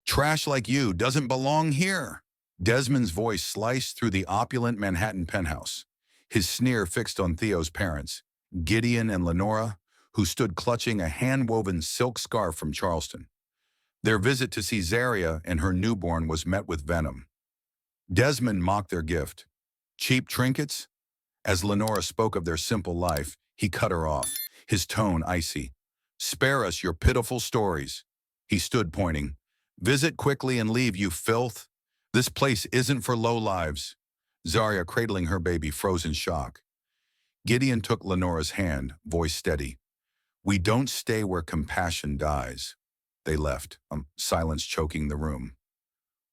Trash like you doesn't belong here. Desmond's voice sliced through the opulent Manhattan penthouse, his sneer fixed on Theo's parents, Gideon and Lenora, who stood clutching a hand-woven silk scarf from Charleston. Their visit to see Zaria and her newborn was met with venom. Desmond mocked their gift. Cheap trinkets? As Lenora spoke of their simple life, he cut her off, his tone icy. Spare us your pitiful stories. He stood pointing. Visit quickly and leave, you filth. This place isn't for low-lives. Zaria cradling her baby froze in shock. Gideon took Lenora's hand, voice steady. We don't stay where compassion dies. They left, silence choking the room.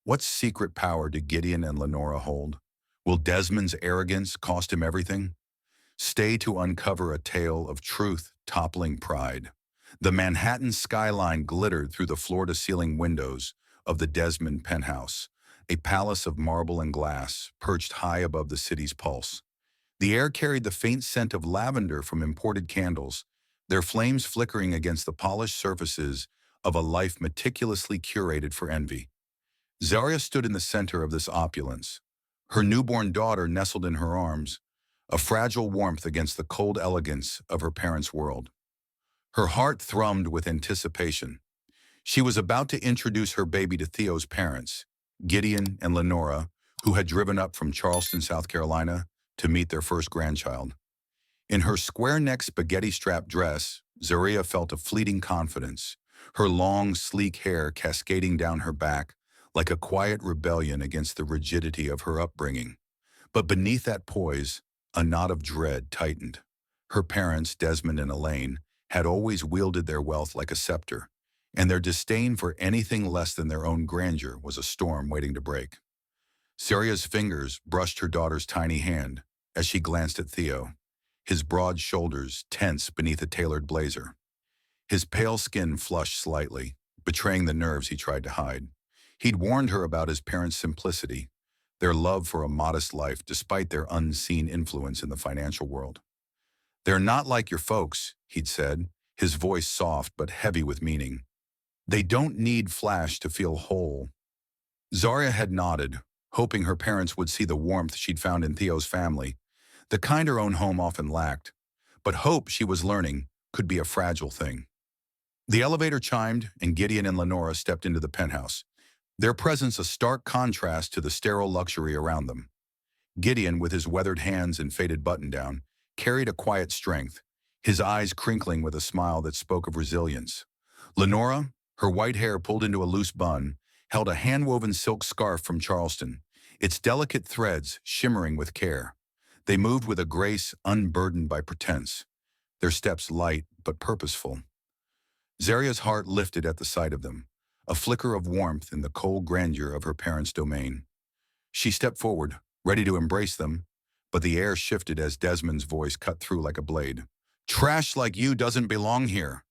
What secret power did Gideon and Lenora hold? Will Desmond's arrogance cost him everything? Stay to uncover a tale of truth toppling pride. The Manhattan skyline glittered through the floor-to-ceiling windows of the Desmond penthouse, a palace of marble and glass perched high above the city's pulse. The air carried the faint scent of lavender from imported candles, their flames flickering against the polished surfaces of a life meticulously curated for envy. Zaria stood in the center of this opulence, her newborn daughter nestled in her arms, a fragile warmth against the cold elegance of her parents' world. Her heart thrummed with anticipation. She was about to introduce her baby to Theo's parents, Gideon and Lenora, who had driven up from Charleston, South Carolina, to meet their first grandchild. In her square-necked spaghetti-strap dress, Zaria felt a fleeting confidence, her long, sleek hair cascading down her back like a quiet rebellion against the rigidity of her upbringing. But beneath that poise, a knot of dread tightened. Her parents, Desmond and Elaine, had always wielded their wealth like a scepter, and their disdain for anything less than their own grandeur was a storm waiting to break. Zaria's fingers brushed her daughter's tiny hand as she glanced at Theo, his broad shoulders tense beneath a tailored blazer. His pale skin flushed slightly, betraying the nerves he tried to hide. He'd warned her about his parents' simplicity, their love for a modest life despite their unseen influence in the financial world. They're not like your folks, he'd said, his voice soft but heavy with meaning. They don't need flash to feel whole. Zaria had nodded, hoping her parents would see the warmth she'd found in Theo's family, the kind her own home often lacked. But hope, she was learning, could be a fragile thing. The elevator chimed, and Gideon and Lenora stepped into the penthouse, their presence a stark contrast to the sterile luxury around them. Gideon, with his weathered hands and faded button-down, carried a quiet strength, his eyes crinkling with a smile that spoke of resilience. Lenora, her white hair pulled into a loose bun, held a hand-woven silk scarf from Charleston, its delicate threads shimmering with care. They moved with a grace unburdened by pretense, their steps light but purposeful. Zaria's heart lifted at the sight of them, a flicker of warmth in the cold grandeur of her parents' domain. She stepped forward, ready to embrace them, but the air shifted as Desmond's voice cut through like a blade. Trash like you doesn't belong here.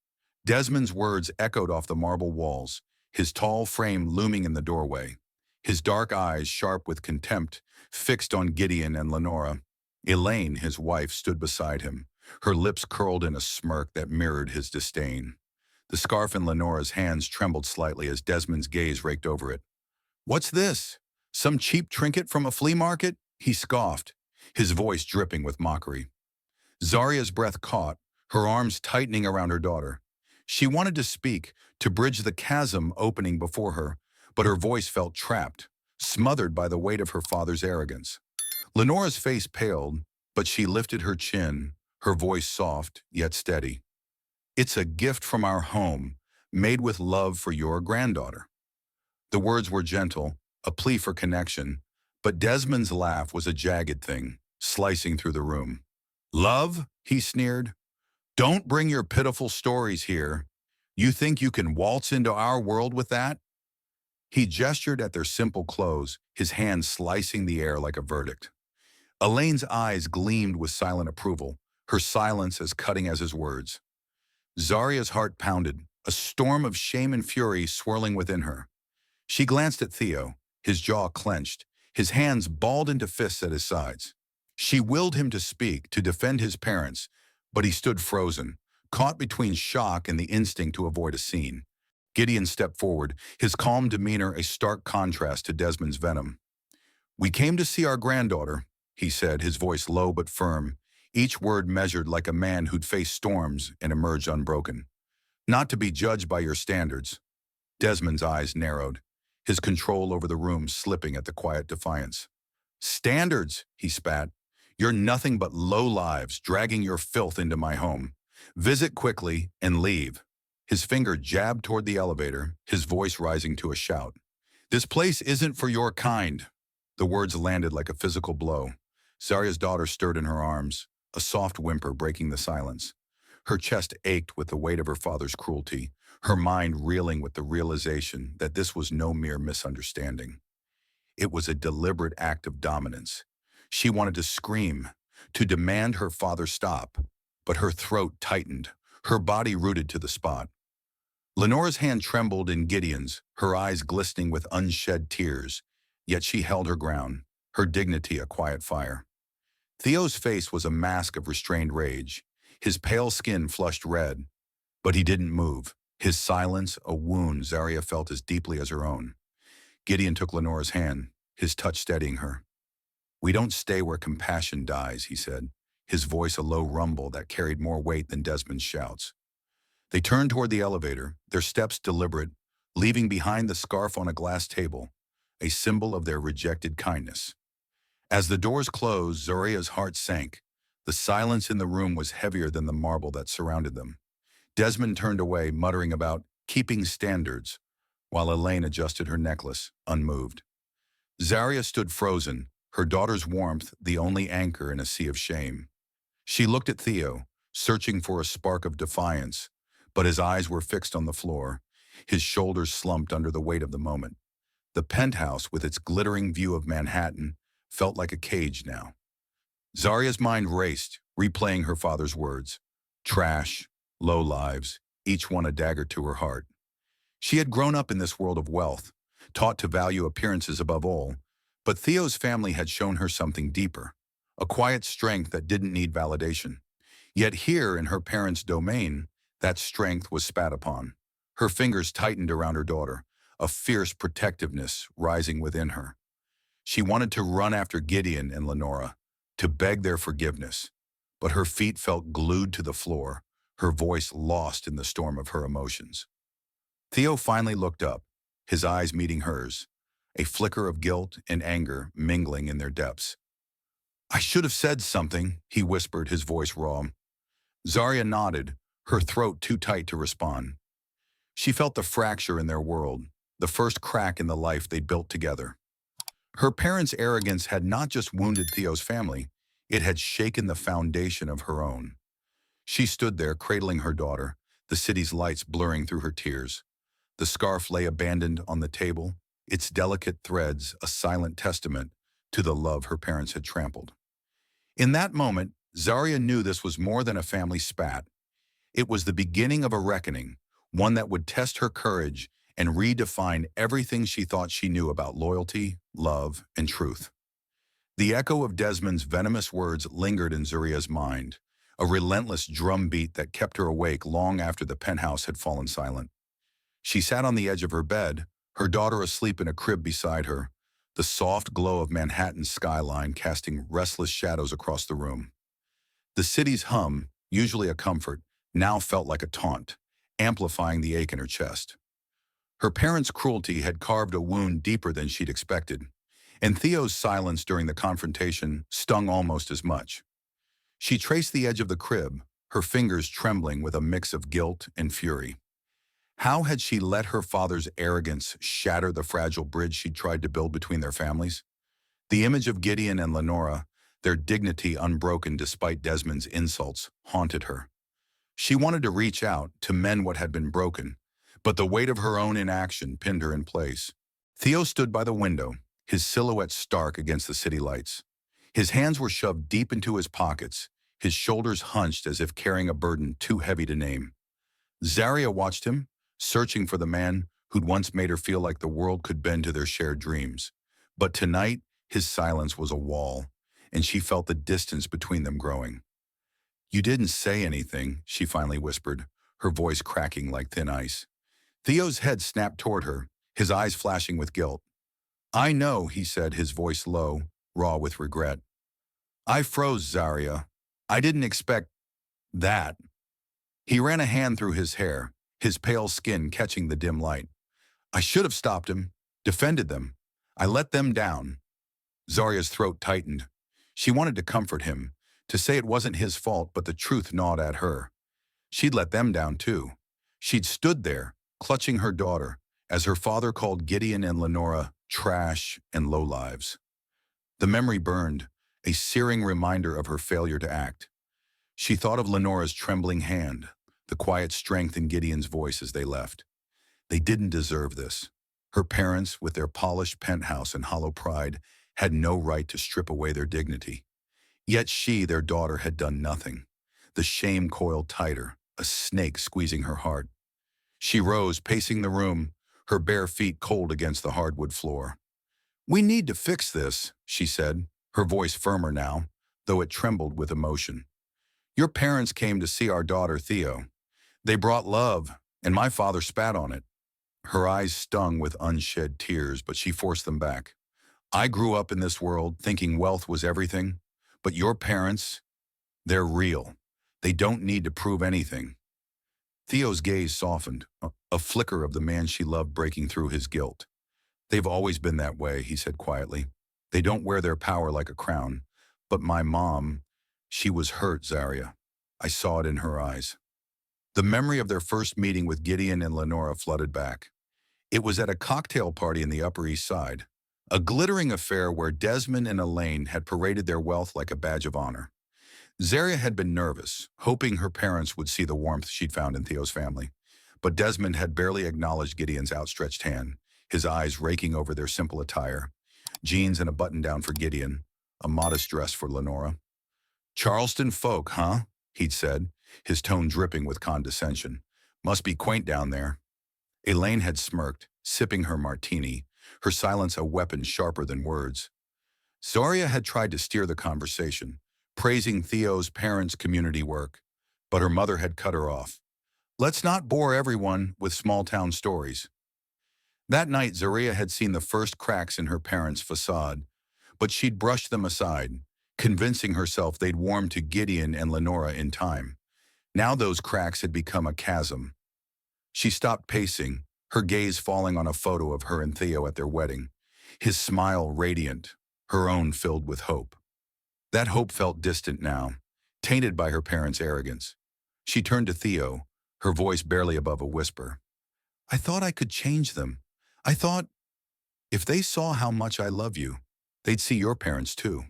Desmond's words echoed off the marble walls, his tall frame looming in the doorway, his dark eyes sharp with contempt, fixed on Gideon and Lenora. Elaine, his wife, stood beside him, her lips curled in a smirk that mirrored his disdain. The scarf in Lenora's hands trembled slightly as Desmond's gaze raked over it. What's this? Some cheap trinket from a flea market? He scoffed, his voice dripping with mockery. Zaria's breath caught, her arms tightening around her daughter. She wanted to speak, to bridge the chasm opening before her, but her voice felt trapped, smothered by the weight of her father's arrogance. Lenora's face paled, but she lifted her chin, her voice soft yet steady. It's a gift from our home, made with love for your granddaughter. The words were gentle, a plea for connection, but Desmond's laugh was a jagged thing, slicing through the room. Love? He sneered. Don't bring your pitiful stories here. You think you can waltz into our world with that? He gestured at their simple clothes, his hand slicing the air like a verdict. Elaine's eyes gleamed with silent approval, her silence as cutting as his words. Zaria's heart pounded, a storm of shame and fury swirling within her. She glanced at Theo, his jaw clenched, his hands balled into fists at his sides. She willed him to speak, to defend his parents, but he stood frozen, caught between shock and the instinct to avoid a scene. Gideon stepped forward, his calm demeanor a stark contrast to Desmond's venom. "We came to see our granddaughter," he said, his voice low but firm, each word measured like a man who'd faced storms and emerged unbroken. "Not to be judged by your standards." Desmond's eyes narrowed, his control over the room slipping at the quiet defiance. "Standards," he spat. "You're nothing but low lives dragging your filth into my home. Visit quickly and leave." His finger jabbed toward the elevator, his voice rising to a shout. "This place isn't for your kind." The words landed like a physical blow. Zaria's daughter stirred in her arms, a soft whimper breaking the silence. Her chest ached with the weight of her father's cruelty, her mind reeling with the realization that this was no mere misunderstanding. It was a deliberate act of dominance. She wanted to scream, to demand her father stop, but her throat tightened, her body rooted to the spot. Lenora's hand trembled in Gideon's, her eyes glistening with unshed tears, yet she held her ground, her dignity a quiet fire. Theo's face was a mask of restrained rage, his pale skin flushed red, but he didn't move, his silence a wound Zaria felt as deeply as her own. Gideon took Lenora's hand, his touch steadying her. "We don't stay where compassion dies," he said, his voice a low rumble that carried more weight than Desmond's shouts. They turned toward the elevator, their steps deliberate, leaving behind the scarf on a glass table, a symbol of their rejected kindness. As the doors closed, Zaria's heart sank. The silence in the room was heavier than the marble that surrounded them. Desmond turned away, muttering about keeping standards, while Elaine adjusted her necklace, unmoved. Zaria stood frozen, her daughter's warmth the only anchor in a sea of shame. She looked at Theo, searching for a spark of defiance, but his eyes were fixed on the floor, his shoulders slumped under the weight of the moment. The penthouse, with its glittering view of Manhattan, felt like a cage now. Zaria's mind raced, replaying her father's words. Trash, low lives, each one a dagger to her heart. She had grown up in this world of wealth, taught to value appearances above all, but Theo's family had shown her something deeper, a quiet strength that didn't need validation. Yet here, in her parents' domain, that strength was spat upon. Her fingers tightened around her daughter, a fierce protectiveness rising within her. She wanted to run after Gideon and Lenora, to beg their forgiveness, but her feet felt glued to the floor, her voice lost in the storm of her emotions. Theo finally looked up, his eyes meeting hers, a flicker of guilt and anger mingling in their depths. "I should have said something," he whispered, his voice raw. Zaria nodded, her throat too tight to respond. She felt the fracture in their world, the first crack in the life they'd built together. Her parents' arrogance had not just wounded Theo's family, it had shaken the foundation of her own. She stood there, cradling her daughter, the city's lights blurring through her tears. The scarf lay abandoned on the table, its delicate threads a silent testament to the love her parents had trampled. In that moment, Zaria knew this was more than a family spat. It was the beginning of a reckoning, one that would test her courage and redefine everything she thought she knew about loyalty, love, and truth. The echo of Desmond's venomous words lingered in Zaria's mind, a relentless drumbeat that kept her awake long after the penthouse had fallen silent. She sat on the edge of her bed, her daughter asleep in a crib beside her, the soft glow of Manhattan's skyline casting restless shadows across the room. The city's hum, usually a comfort, now felt like a taunt, amplifying the ache in her chest. Her parents' cruelty had carved a wound deeper than she'd expected, and Theo's silence during the confrontation stung almost as much. She traced the edge of the crib, her fingers trembling with a mix of guilt and fury. How had she let her father's arrogance shatter the fragile bridge she'd tried to build between their families? The image of Gideon and Lenora, their dignity unbroken despite Desmond's insults, haunted her. She wanted to reach out, to mend what had been broken, but the weight of her own inaction pinned her in place. Theo stood by the window, his silhouette stark against the city lights. His hands were shoved deep into his pockets, his shoulders hunched as if carrying a burden too heavy to name. Zaria watched him, searching for the man who'd once made her feel like the world could bend to their shared dreams. But tonight, his silence was a wall, and she felt the distance between them growing. "You didn't say anything," she finally whispered, her voice cracking like thin ice. Theo's head snapped toward her, his eyes flashing with guilt. I know, he said, his voice low, raw with regret. I froze, Zaria. I didn't expect that. He ran a hand through his hair, his pale skin catching the dim light. I should have stopped him, defended them. I let them down. Zaria's throat tightened. She wanted to comfort him, to say it wasn't his fault, but the truth gnawed at her. She'd let them down too. She'd stood there, clutching her daughter, as her father called Gideon and Lenora trash and lowlives. The memory burned, a searing reminder of her failure to act. She thought of Lenora's trembling hand, the quiet strength in Gideon's voice as they left. They didn't deserve this. Her parents, with their polished penthouse and hollow pride, had no right to strip away their dignity. Yet she, their daughter, had done nothing. The shame coiled tighter, a snake squeezing her heart. She rose, pacing the room, her bare feet cold against the hardwood floor. We need to fix this, she said, her voice firmer now, though it trembled with emotion. Your parents came to see our daughter, Theo. They brought love, and my father spat on it. Her eyes stung with unshed tears, but she forced them back. I grew up in this world thinking wealth was everything, but your parents, they're real. They don't need to prove anything. Theo's gaze softened, a flicker of the man she loved breaking through his guilt. They've always been that way, he said quietly. They don't wear their power like a crown. But my mom, she was hurt, Zaria. I saw it in her eyes. The memory of their first meeting with Gideon and Lenora flooded back. It was at a cocktail party in the Upper East Side, a glittering affair where Desmond and Elaine had paraded their wealth like a badge of honor. Zaria had been nervous, hoping her parents would see the warmth she'd found in Theo's family. But Desmond had barely acknowledged Gideon's outstretched hand, his eyes raking over their simple attire. Jeans and a button-down for Gideon, a modest dress for Lenora. Charleston folk, huh? He'd said, his tone dripping with condescension. Must be quaint down there. Elaine had smirked, sipping her martini, her silence a weapon sharper than words. Zaria had tried to steer the conversation, praising Theo's parents' community work, but her mother had cut her off. Let's not bore everyone with small-town stories. That night, Zaria had seen the first cracks in her parents' facade, but she'd brushed them aside, convincing herself they'd warm to Gideon and Lenora in time. Now those cracks had become a chasm. She stopped pacing, her gaze falling on a photo of her and Theo at their wedding, his smile radiant, her own filled with hope. That hope felt distant now, tainted by her parents' arrogance. She turned to Theo, her voice barely above a whisper. I thought I could change them. I thought, if they saw how much I love you, they'd see your parents too.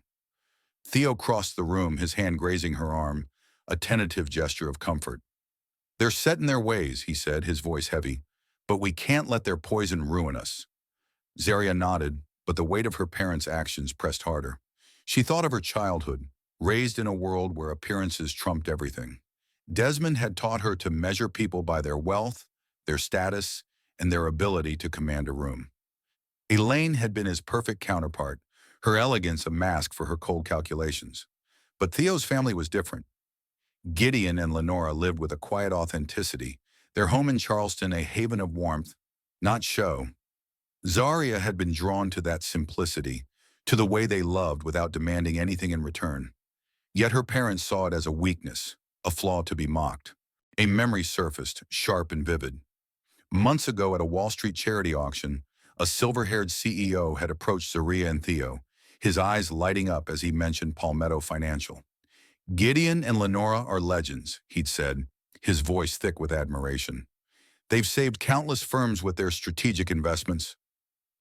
Theo crossed the room, his hand grazing her arm, a tentative gesture of comfort. They're set in their ways, he said, his voice heavy, but we can't let their poison ruin us. Zaria nodded, but the weight of her parents' actions pressed harder. She thought of her childhood, raised in a world where appearances trumped everything. Desmond had taught her to measure people by their wealth, their status, and their ability to command a room. Elaine had been his perfect counterpart, her elegance a mask for her cold calculations. But Theo's family was different. Gideon and Lenora lived with a quiet authenticity, their home in Charleston a haven of warmth, not show. Zaria had been drawn to that simplicity, to the way they loved without demanding anything in return. Yet her parents saw it as a weakness, a flaw to be mocked. A memory surfaced, sharp and vivid. Months ago at a Wall Street charity auction, a silver-haired CEO had approached Zaria and Theo, his eyes lighting up as he mentioned Palmetto Financial. Gideon and Lenora are legends, he'd said, his voice thick with admiration. They've saved countless firms with their strategic investments.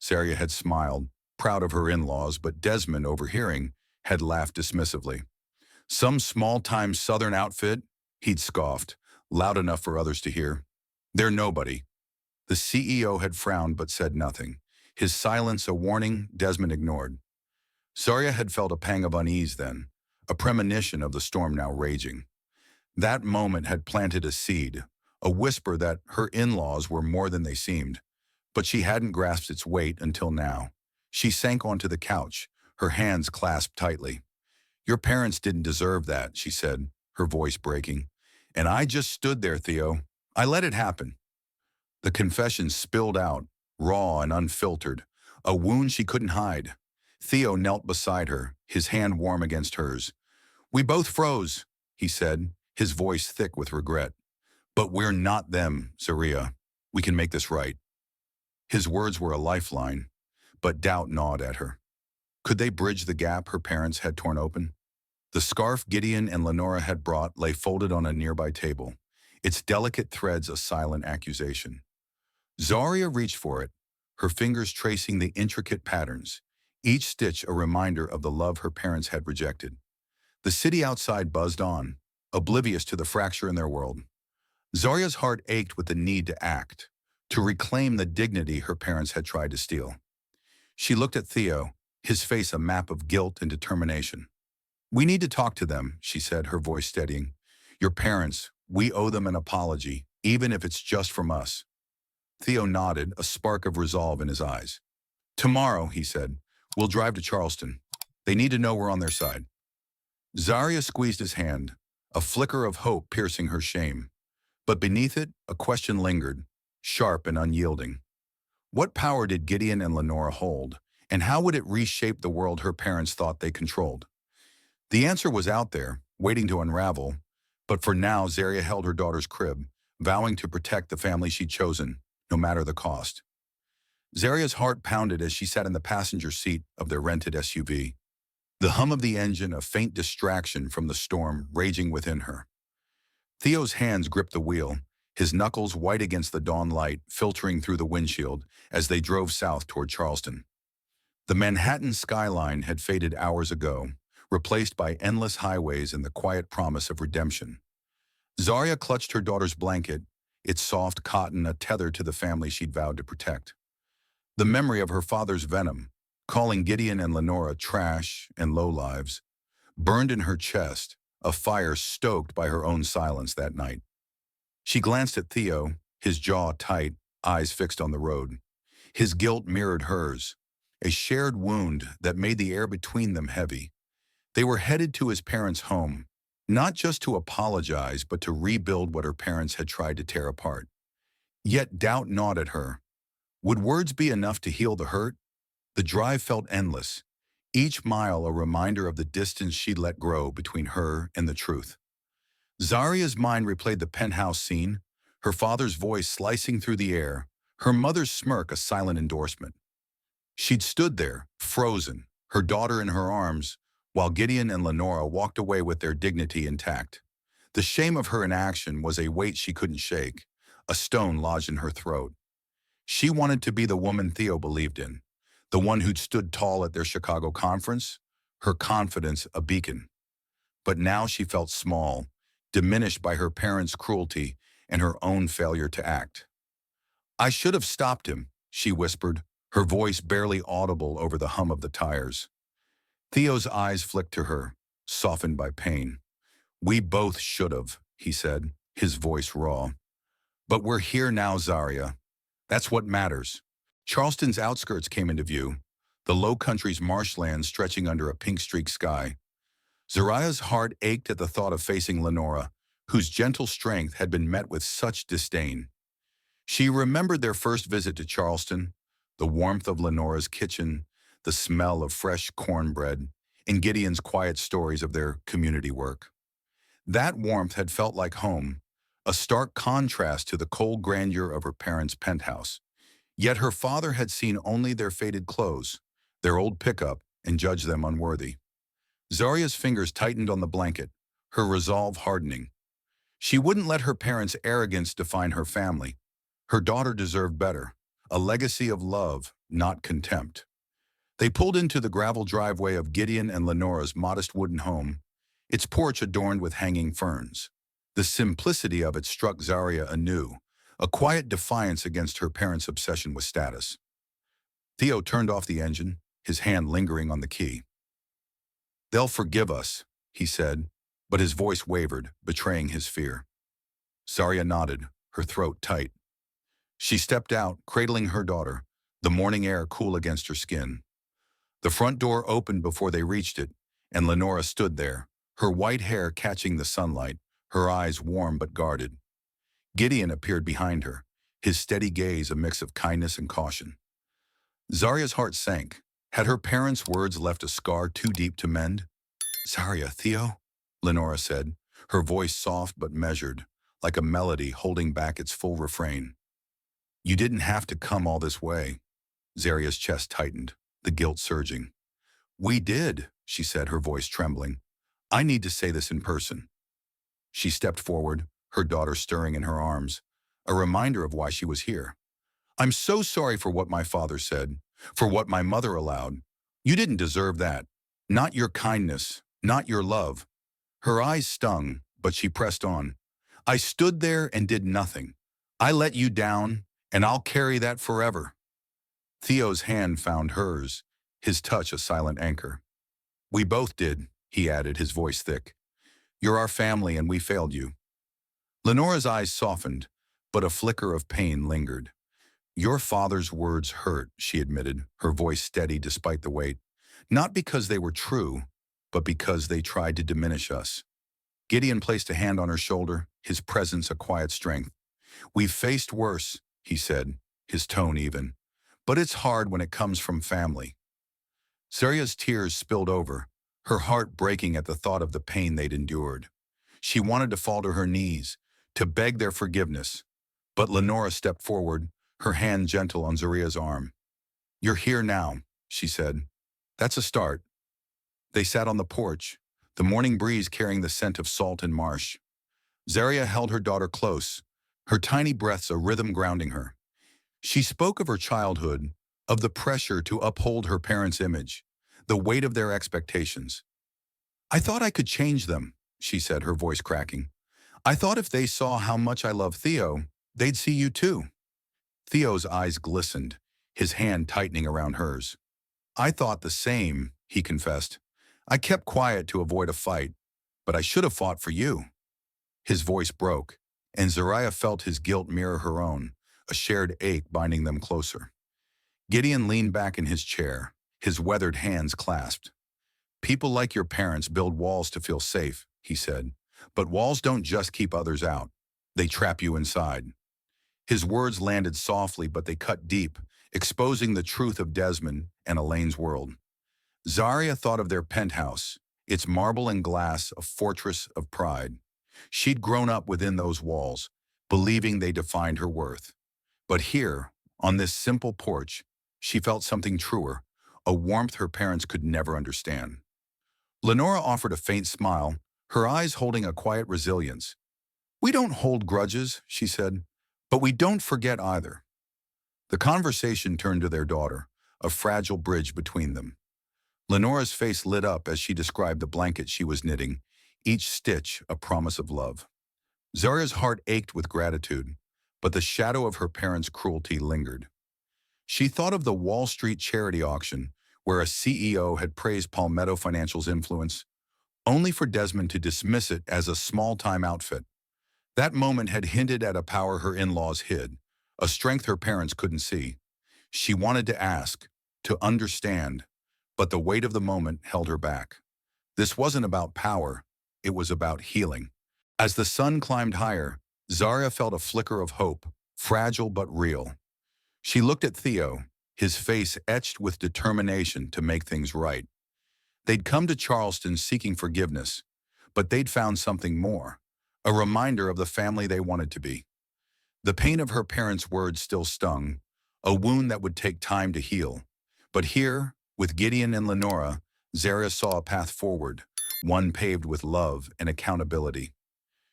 Zaria had smiled, proud of her in-laws, but Desmond, overhearing, had laughed dismissively. Some small-time Southern outfit, he'd scoffed, loud enough for others to hear. They're nobody. The CEO had frowned but said nothing. His silence a warning Desmond ignored. Zaria had felt a pang of unease then, a premonition of the storm now raging. That moment had planted a seed, a whisper that her in-laws were more than they seemed, but she hadn't grasped its weight until now. She sank onto the couch, her hands clasped tightly. Your parents didn't deserve that, she said, her voice breaking. And I just stood there, Theo. I let it happen. The confession spilled out, raw and unfiltered, a wound she couldn't hide. Theo knelt beside her, his hand warm against hers. "We both froze," he said, his voice thick with regret. "But we're not them, Zaria. We can make this right." His words were a lifeline, but doubt gnawed at her. Could they bridge the gap her parents had torn open? The scarf Gideon and Lenora had brought lay folded on a nearby table, its delicate threads a silent accusation. Zaria reached for it, her fingers tracing the intricate patterns, each stitch a reminder of the love her parents had rejected. The city outside buzzed on, oblivious to the fracture in their world. Zaria's heart ached with the need to act, to reclaim the dignity her parents had tried to steal. She looked at Theo, his face a map of guilt and determination. "We need to talk to them," she said, her voice steadying. "Your parents, we owe them an apology, even if it's just from us." Theo nodded, a spark of resolve in his eyes. "Tomorrow," he said, "we'll drive to Charleston. They need to know we're on their side." Zaria squeezed his hand, a flicker of hope piercing her shame. But beneath it, a question lingered, sharp and unyielding. What power did Gideon and Lenora hold, and how would it reshape the world her parents thought they controlled? The answer was out there, waiting to unravel, but for now Zaria held her daughter's crib, vowing to protect the family she'd chosen, no matter the cost. Zaria's heart pounded as she sat in the passenger seat of their rented SUV. The hum of the engine a faint distraction from the storm raging within her. Theo's hands gripped the wheel, his knuckles white against the dawn light filtering through the windshield as they drove south toward Charleston. The Manhattan skyline had faded hours ago, replaced by endless highways and the quiet promise of redemption. Zaria clutched her daughter's blanket, its soft cotton a tether to the family she'd vowed to protect. The memory of her father's venom, calling Gideon and Lenora trash and lowlives, burned in her chest, a fire stoked by her own silence that night. She glanced at Theo, his jaw tight, eyes fixed on the road. His guilt mirrored hers, a shared wound that made the air between them heavy. They were headed to his parents' home, not just to apologize, but to rebuild what her parents had tried to tear apart. Yet doubt gnawed at her. Would words be enough to heal the hurt? The drive felt endless, each mile a reminder of the distance she'd let grow between her and the truth. Zaria's mind replayed the penthouse scene, her father's voice slicing through the air, her mother's smirk a silent endorsement. She'd stood there, frozen, her daughter in her arms, while Gideon and Lenora walked away with their dignity intact. The shame of her inaction was a weight she couldn't shake, a stone lodged in her throat. She wanted to be the woman Theo believed in, the one who'd stood tall at their Chicago conference, her confidence a beacon. But now she felt small, diminished by her parents' cruelty and her own failure to act. "I should have stopped him," she whispered, her voice barely audible over the hum of the tires. Theo's eyes flicked to her, softened by pain. "We both should have," he said, his voice raw. "But we're here now, Zaria. That's what matters." Charleston's outskirts came into view, the low country's marshlands stretching under a pink-streaked sky. Zaria's heart ached at the thought of facing Lenora, whose gentle strength had been met with such disdain. She remembered their first visit to Charleston, the warmth of Lenora's kitchen, the smell of fresh cornbread, and Gideon's quiet stories of their community work. That warmth had felt like home, a stark contrast to the cold grandeur of her parents' penthouse. Yet her father had seen only their faded clothes, their old pickup, and judged them unworthy. Zaria's fingers tightened on the blanket, her resolve hardening. She wouldn't let her parents' arrogance define her family. Her daughter deserved better, a legacy of love, not contempt. They pulled into the gravel driveway of Gideon and Lenora's modest wooden home, its porch adorned with hanging ferns. The simplicity of it struck Zaria anew, a quiet defiance against her parents' obsession with status. Theo turned off the engine, his hand lingering on the key. "They'll forgive us," he said, but his voice wavered, betraying his fear. Zaria nodded, her throat tight. She stepped out, cradling her daughter, the morning air cool against her skin. The front door opened before they reached it, and Lenora stood there, her white hair catching the sunlight, her eyes warm but guarded. Gideon appeared behind her, his steady gaze a mix of kindness and caution. Zaria's heart sank. Had her parents' words left a scar too deep to mend? "Zaria, Theo," Lenora said, her voice soft but measured, like a melody holding back its full refrain. "You didn't have to come all this way." Zaria's chest tightened, the guilt surging. "We did," she said, her voice trembling. "I need to say this in person." She stepped forward, her daughter stirring in her arms, a reminder of why she was here. "I'm so sorry for what my father said, for what my mother allowed. You didn't deserve that. Not your kindness, not your love." Her eyes stung, but she pressed on. "I stood there and did nothing. I let you down, and I'll carry that forever." Theo's hand found hers, his touch a silent anchor. "We both did," he added, his voice thick. "You're our family and we failed you." Lenora's eyes softened, but a flicker of pain lingered. "Your father's words hurt," she admitted, her voice steady despite the weight. "Not because they were true, but because they tried to diminish us." Gideon placed a hand on her shoulder, his presence a quiet strength. "We've faced worse," he said, his tone even. "But it's hard when it comes from family." Zaria's tears spilled over, her heart breaking at the thought of the pain they'd endured. She wanted to fall to her knees, to beg their forgiveness. But Lenora stepped forward, her hand gentle on Zaria's arm. "You're here now," she said. "That's a start." They sat on the porch, the morning breeze carrying the scent of salt and marsh. Zaria held her daughter close, her tiny breaths a rhythm grounding her. She spoke of her childhood, of the pressure to uphold her parents' image, the weight of their expectations. "I thought I could change them," she said, her voice cracking. "I thought if they saw how much I love Theo, they'd see you too." Theo's eyes glistened, his hand tightening around hers. "I thought the same," he confessed. "I kept quiet to avoid a fight, but I should have fought for you." His voice broke, and Zaria felt his guilt mirror her own, a shared ache binding them closer. Gideon leaned back in his chair, his weathered hands clasped. "People like your parents build walls to feel safe," he said. "But walls don't just keep others out. They trap you inside." His words landed softly, but they cut deep, exposing the truth of Desmond and Elaine's world. Zaria thought of their penthouse, its marble and glass a fortress of pride. She'd grown up within those walls, believing they defined her worth. But here, on this simple porch, she felt something truer, a warmth her parents could never understand. Lenora offered a faint smile, her eyes holding a quiet resilience. "We don't hold grudges," she said, "but we don't forget either." The conversation turned to their daughter, a fragile bridge between them. Lenora's face lit up as she described the blanket she was knitting, each stitch a promise of love. Zaria's heart ached with gratitude, but the shadow of her parents' cruelty lingered. She thought of the Wall Street charity auction, where a CEO had praised Palmetto Financial's influence, only for Desmond to dismiss it as a small-time outfit. That moment had hinted at a power her in-laws hid, a strength her parents couldn't see. She wanted to ask, to understand, but the weight of the moment held her back. This wasn't about power, it was about healing. As the sun climbed higher, Zaria felt a flicker of hope, fragile but real. She looked at Theo, his face etched with determination to make things right. They'd come to Charleston seeking forgiveness, but they'd found something more, a reminder of the family they wanted to be. The pain of her parents' words still stung, a wound that would take time to heal. But here, with Gideon and Lenora, Zaria saw a path forward, one paved with love and accountability.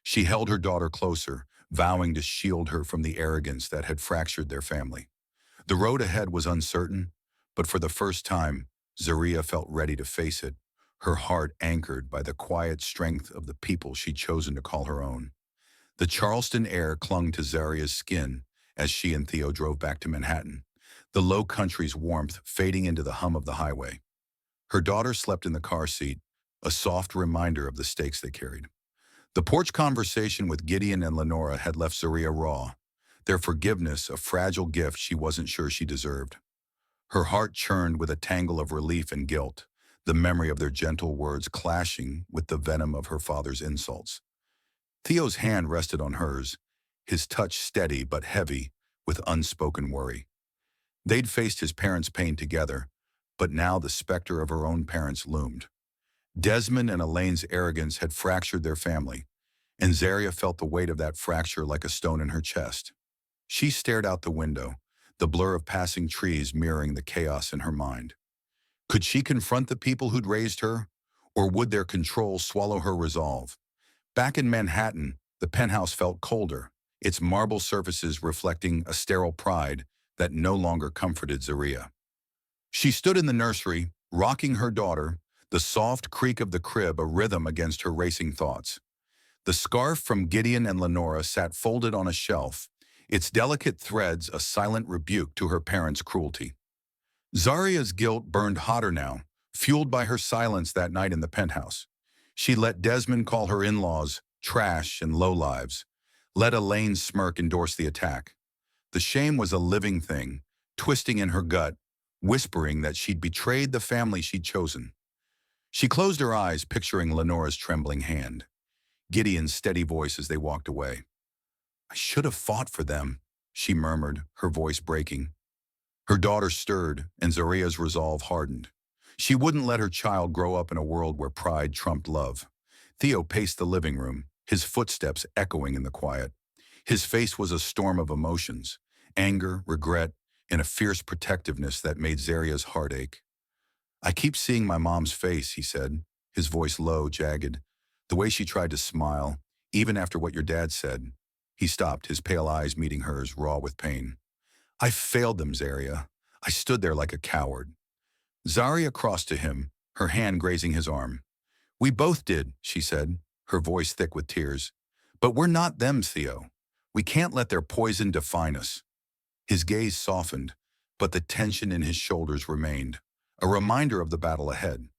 She held her daughter closer, vowing to shield her from the arrogance that had fractured their family. The road ahead was uncertain, but for the first time, Zaria felt ready to face it, her heart anchored by the quiet strength of the people she'd chosen to call her own. The Charleston air clung to Zaria's skin as she and Theo drove back to Manhattan, the low country's warmth fading into the hum of the highway. Her daughter slept in the car seat, a soft reminder of the stakes they carried. The porch conversation with Gideon and Lenora had left Zaria raw, their forgiveness a fragile gift she wasn't sure she deserved. Her heart churned with a tangle of relief and guilt, the memory of their gentle words clashing with the venom of her father's insults. Theo's hand rested on hers, his touch steady but heavy, with unspoken worry. They'd faced his parents' pain together, but now the specter of her own parents loomed. Desmond and Elaine's arrogance had fractured their family, and Zaria felt the weight of that fracture like a stone in her chest. She stared out the window, the blur of passing trees mirroring the chaos in her mind. Could she confront the people who'd raised her, or would their control swallow her resolve? Back in Manhattan, the penthouse felt colder, its marble surfaces reflecting a sterile pride that no longer comforted Zaria. She stood in the nursery, rocking her daughter, the soft creak of the crib a rhythm against her racing thoughts. The scarf from Gideon and Lenora sat folded on a shelf, its delicate threads a silent rebuke to her parents' cruelty. Zaria's guilt burned hotter now, fueled by her silence that night in the penthouse. She let Desmond call her in-laws trash and lowlives, let Elaine's smirk endorse the attack. The shame was a living thing, twisting in her gut, whispering that she'd betrayed the family she'd chosen. She closed her eyes, picturing Lenora's trembling hand, Gideon's steady voice as they walked away. "I should have fought for them," she murmured, her voice breaking. Her daughter stirred, and Zaria's resolve hardened. She wouldn't let her child grow up in a world where pride trumped love. Theo paced the living room, his footsteps echoing in the quiet. His face was a storm of emotions, anger, regret, and a fierce protectiveness that made Zaria's heart ache. "I keep seeing my mom's face," he said, his voice low, jagged. "The way she tried to smile, even after what your dad said." He stopped, his pale eyes meeting hers, raw with pain. "I failed them, Zaria. I stood there like a coward." Zaria crossed to him, her hand grazing his arm. "We both did," she said, her voice thick with tears. "But we're not them, Theo. We can't let their poison define us." His gaze softened, but the tension in his shoulders remained, a reminder of the battle ahead.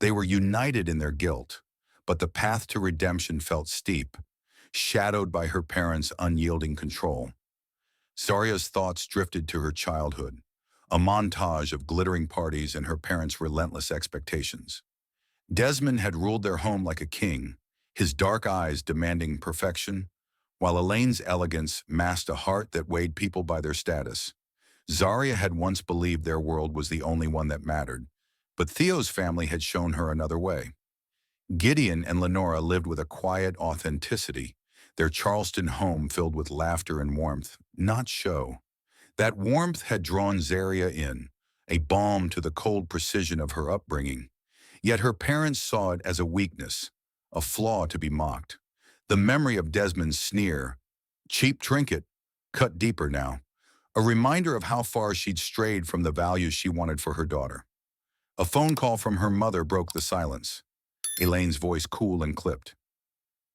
They were united in their guilt, but the path to redemption felt steep, shadowed by her parents' unyielding control. Zaria's thoughts drifted to her childhood, a montage of glittering parties and her parents' relentless expectations. Desmond had ruled their home like a king, his dark eyes demanding perfection, while Elaine's elegance masked a heart that weighed people by their status. Zaria had once believed their world was the only one that mattered, but Theo's family had shown her another way. Gideon and Lenora lived with a quiet authenticity, their Charleston home filled with laughter and warmth, not show. That warmth had drawn Zaria in, a balm to the cold precision of her upbringing. Yet her parents saw it as a weakness, a flaw to be mocked. The memory of Desmond's sneer, cheap trinket, cut deeper now, a reminder of how far she'd strayed from the values she wanted for her daughter. A phone call from her mother broke the silence, Elaine's voice cool and clipped.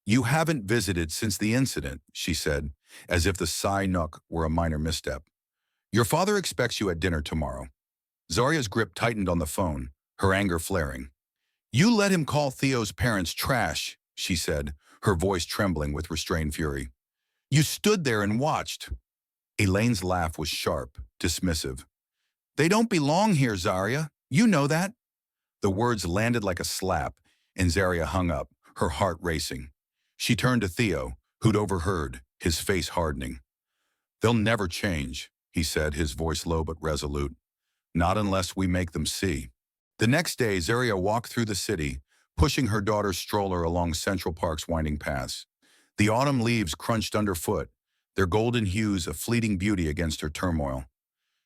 "You haven't visited since the incident," she said, as if the sigh nook were a minor misstep. "Your father expects you at dinner tomorrow." Zaria's grip tightened on the phone, her anger flaring. "You let him call Theo's parents trash," she said, her voice trembling with restrained fury. "You stood there and watched." Elaine's laugh was sharp, dismissive. "They don't belong here, Zaria. You know that." The words landed like a slap, and Zaria hung up, her heart racing. She turned to Theo, who'd overheard, his face hardening. "They'll never change," he said, his voice low but resolute. "Not unless we make them see." The next day, Zaria walked through the city, pushing her daughter's stroller along Central Park's winding paths. The autumn leaves crunched underfoot, their golden hues a fleeting beauty against her turmoil.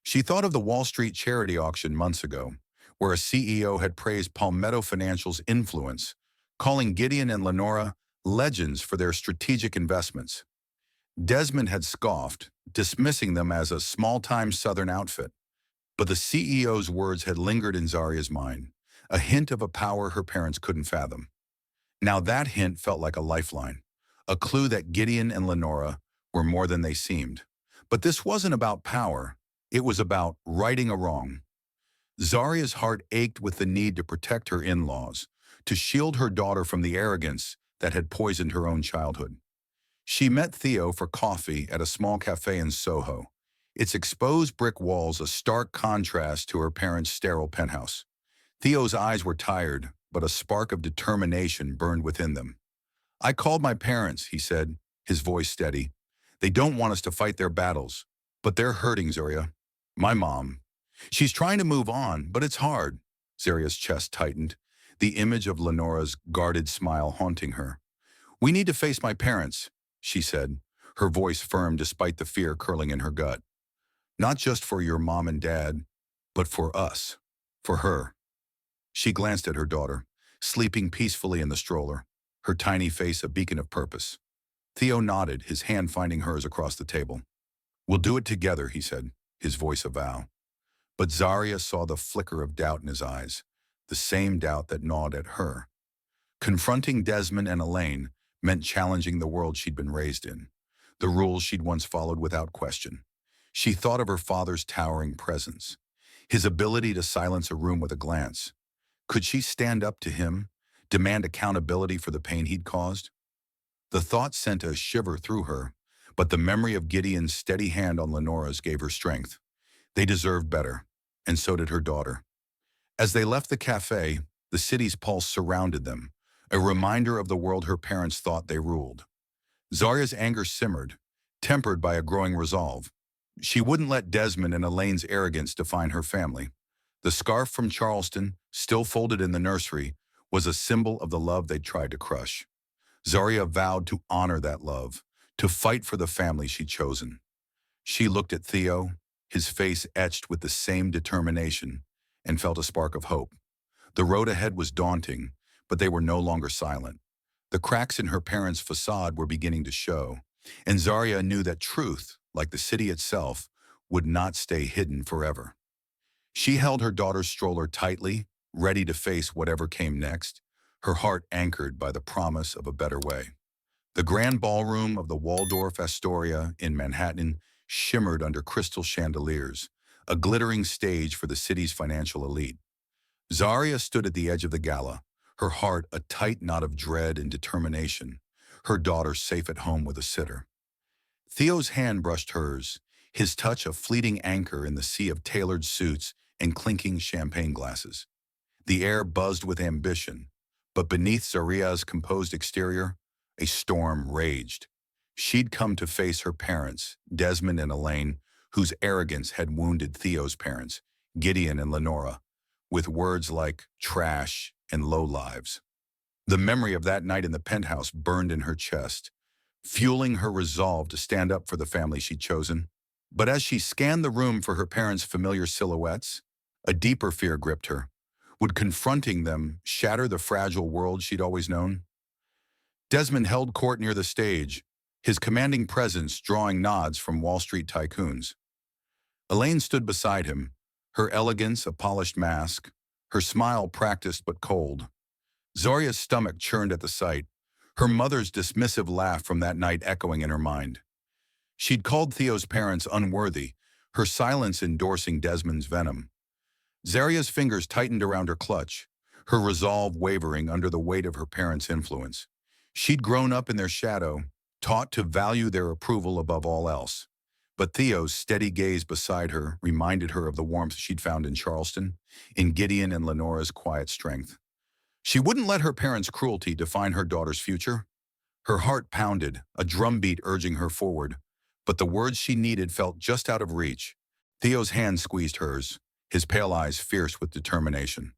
She thought of the Wall Street charity auction months ago, where a CEO had praised Palmetto Financial's influence, calling Gideon and Lenora legends for their strategic investments. Desmond had scoffed, dismissing them as a small-time Southern outfit. But the CEO's words had lingered in Zaria's mind, a hint of a power her parents couldn't fathom. Now that hint felt like a lifeline, a clue that Gideon and Lenora were more than they seemed. But this wasn't about power, it was about righting a wrong. Zaria's heart ached with the need to protect her in-laws, to shield her daughter from the arrogance that had poisoned her own childhood. She met Theo for coffee at a small cafe in Soho, its exposed brick walls a stark contrast to her parents' sterile penthouse. Theo's eyes were tired, but a spark of determination burned within them. "I called my parents," he said, his voice steady. "They don't want us to fight their battles. But they're hurting, Zaria. My mom. She's trying to move on, but it's hard. Zaria's chest tightened, the image of Lenora's guarded smile haunting her. We need to face my parents, she said, her voice firm despite the fear curling in her gut. Not just for your mom and dad, but for us. For her. She glanced at her daughter, sleeping peacefully in the stroller, her tiny face a beacon of purpose. Theo nodded, his hand finding hers across the table. We'll do it together, he said, his voice a vow. But Zaria saw the flicker of doubt in his eyes, the same doubt that gnawed at her. Confronting Desmond and Elaine meant challenging the world she'd been raised in, the rules she'd once followed without question. She thought of her father's towering presence, his ability to silence a room with a glance. Could she stand up to him, demand accountability for the pain he'd caused? The thought sent a shiver through her, but the memory of Gideon's steady hand on Lenora's gave her strength. They deserved better, and so did her daughter. As they left the cafe, the city's pulse surrounded them, a reminder of the world her parents thought they ruled. Zaria's anger simmered, tempered by a growing resolve. She wouldn't let Desmond and Elaine's arrogance define her family. The scarf from Charleston, still folded in the nursery, was a symbol of the love they'd tried to crush. Zaria vowed to honor that love, to fight for the family she'd chosen. She looked at Theo, his face etched with the same determination, and felt a spark of hope. The road ahead was daunting, but they were no longer silent. The cracks in her parents' facade were beginning to show, and Zaria knew that truth, like the city itself, would not stay hidden forever. She held her daughter's stroller tightly, ready to face whatever came next, her heart anchored by the promise of a better way. The grand ballroom of the Waldorf Astoria in Manhattan shimmered under crystal chandeliers, a glittering stage for the city's financial elite. Zaria stood at the edge of the gala, her heart a tight knot of dread and determination, her daughter safe at home with a sitter. Theo's hand brushed hers, his touch a fleeting anchor in the sea of tailored suits and clinking champagne glasses. The air buzzed with ambition, but beneath Zaria's composed exterior, a storm raged. She'd come to face her parents, Desmond and Elaine, whose arrogance had wounded Theo's parents, Gideon and Lenora, with words like trash and lowlives. The memory of that night in the penthouse burned in her chest, fueling her resolve to stand up for the family she'd chosen. But as she scanned the room for her parents' familiar silhouettes, a deeper fear gripped her. Would confronting them shatter the fragile world she'd always known? Desmond held court near the stage, his commanding presence drawing nods from Wall Street tycoons. Elaine stood beside him, her elegance a polished mask, her smile practiced but cold. Zaria's stomach churned at the sight, her mother's dismissive laugh from that night echoing in her mind. She'd called Theo's parents unworthy, her silence endorsing Desmond's venom. Zaria's fingers tightened around her clutch, her resolve wavering under the weight of her parents' influence. She'd grown up in their shadow, taught to value their approval above all else. But Theo's steady gaze beside her reminded her of the warmth she'd found in Charleston, in Gideon and Lenora's quiet strength. She wouldn't let her parents' cruelty define her daughter's future. Her heart pounded, a drumbeat urging her forward, but the words she needed felt just out of reach. Theo's hand squeezed hers, his pale eyes fierce with determination.